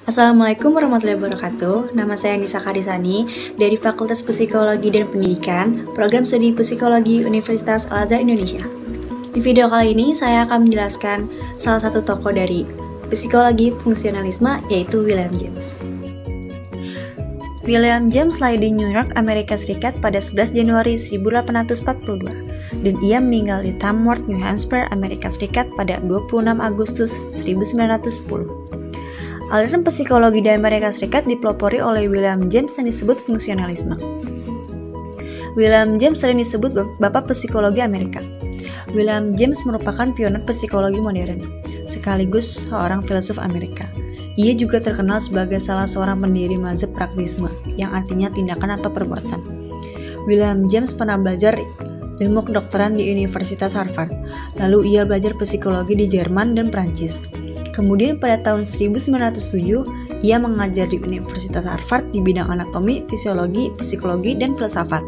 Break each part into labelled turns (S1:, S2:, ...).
S1: Assalamualaikum warahmatullahi wabarakatuh. Nama saya Nisa Karisani dari Fakultas Psikologi dan Pendidikan, Program Studi Psikologi Universitas Al-Azhar Indonesia. Di video kali ini saya akan menjelaskan salah satu tokoh dari psikologi fungsionalisme, yaitu William James. William James lahir di New York, Amerika Serikat pada 11 Januari 1842 dan ia meninggal di Tamworth, New Hampshire, Amerika Serikat pada 26 Agustus 1910. Aliran psikologi di Amerika Serikat dipelopori oleh William James yang disebut fungsionalisme. William James sering disebut Bapak Psikologi Amerika. William James merupakan pionir psikologi modern, sekaligus seorang filsuf Amerika. Ia juga terkenal sebagai salah seorang pendiri mazhab praktisme, yang artinya tindakan atau perbuatan. William James pernah belajar ilmu kedokteran di Universitas Harvard, lalu ia belajar psikologi di Jerman dan Prancis. Kemudian pada tahun 1907, ia mengajar di Universitas Harvard di bidang anatomi, fisiologi, psikologi, dan filsafat.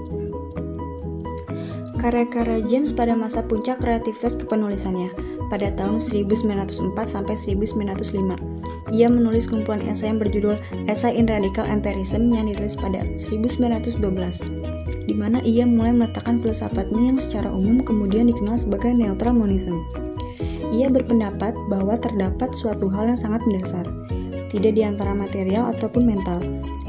S1: Karya-karya James pada masa puncak kreativitas kepenulisannya pada tahun 1904 sampai 1905. Ia menulis kumpulan esai yang berjudul Essay in Radical Empirism yang dirilis pada 1912, di mana ia mulai meletakkan filsafatnya yang secara umum kemudian dikenal sebagai neutral monism. Ia berpendapat bahwa terdapat suatu hal yang sangat mendasar, tidak di antara material ataupun mental.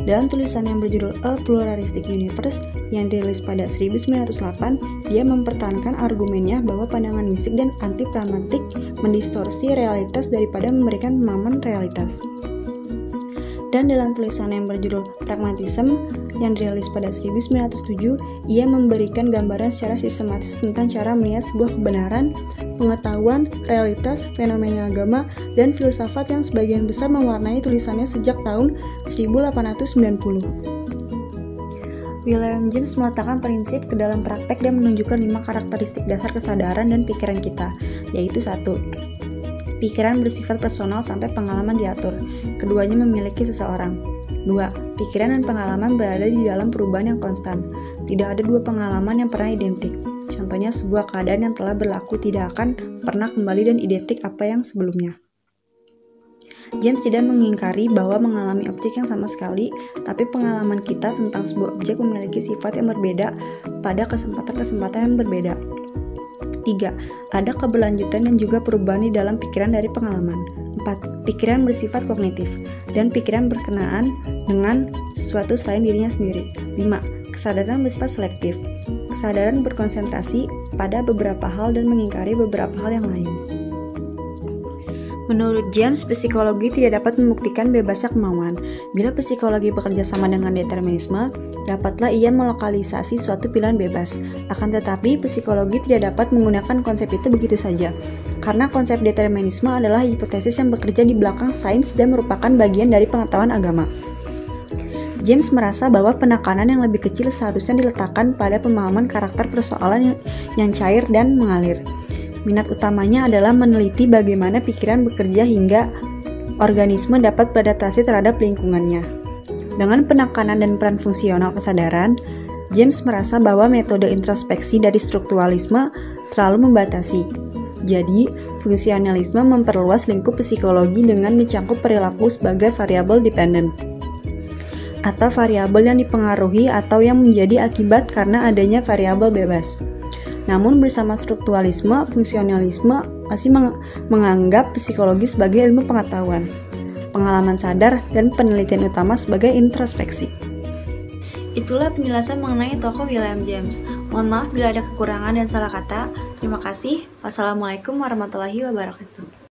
S1: Dalam tulisan yang berjudul A Pluralistic Universe yang dirilis pada 1908, dia mempertahankan argumennya bahwa pandangan mistik dan anti-pragmatik mendistorsi realitas daripada memberikan pemahaman realitas. Dan dalam tulisan yang berjudul Pragmatism yang dirilis pada 1907, ia memberikan gambaran secara sistematis tentang cara melihat sebuah kebenaran, pengetahuan, realitas, fenomena agama, dan filsafat yang sebagian besar mewarnai tulisannya sejak tahun 1890. William James meletakkan prinsip ke dalam praktek dan menunjukkan 5 karakteristik dasar kesadaran dan pikiran kita, yaitu 1. Pikiran bersifat personal sampai pengalaman diatur. Keduanya memiliki seseorang. 2. Pikiran dan pengalaman berada di dalam perubahan yang konstan. Tidak ada dua pengalaman yang pernah identik. Contohnya sebuah keadaan yang telah berlaku tidak akan pernah kembali dan identik apa yang sebelumnya. James tidak mengingkari bahwa mengalami objek yang sama sekali, tapi pengalaman kita tentang sebuah objek memiliki sifat yang berbeda pada kesempatan-kesempatan yang berbeda. 3. Ada keberlanjutan dan juga perubahan di dalam pikiran dari pengalaman. 4. Pikiran bersifat kognitif dan pikiran berkenaan dengan sesuatu selain dirinya sendiri. 5. Kesadaran bersifat selektif. Kesadaran berkonsentrasi pada beberapa hal dan mengingkari beberapa hal yang lain. Menurut James, psikologi tidak dapat membuktikan bebasnya kemauan. Bila psikologi bekerja sama dengan determinisme, dapatlah ia melokalisasi suatu pilihan bebas. Akan tetapi, psikologi tidak dapat menggunakan konsep itu begitu saja, karena konsep determinisme adalah hipotesis yang bekerja di belakang sains dan merupakan bagian dari pengetahuan agama. James merasa bahwa penekanan yang lebih kecil seharusnya diletakkan pada pemahaman karakter persoalan yang cair dan mengalir. Minat utamanya adalah meneliti bagaimana pikiran bekerja hingga organisme dapat beradaptasi terhadap lingkungannya. Dengan penekanan dan peran fungsional kesadaran, James merasa bahwa metode introspeksi dari strukturalisme terlalu membatasi. Jadi, fungsionalisme memperluas lingkup psikologi dengan mencangkup perilaku sebagai variabel dependen, atau variabel yang dipengaruhi atau yang menjadi akibat karena adanya variabel bebas. Namun bersama strukturalisme, fungsionalisme masih menganggap psikologi sebagai ilmu pengetahuan, pengalaman sadar, dan penelitian utama sebagai introspeksi. Itulah penjelasan mengenai tokoh William James. Mohon maaf bila ada kekurangan dan salah kata. Terima kasih. Wassalamualaikum warahmatullahi wabarakatuh.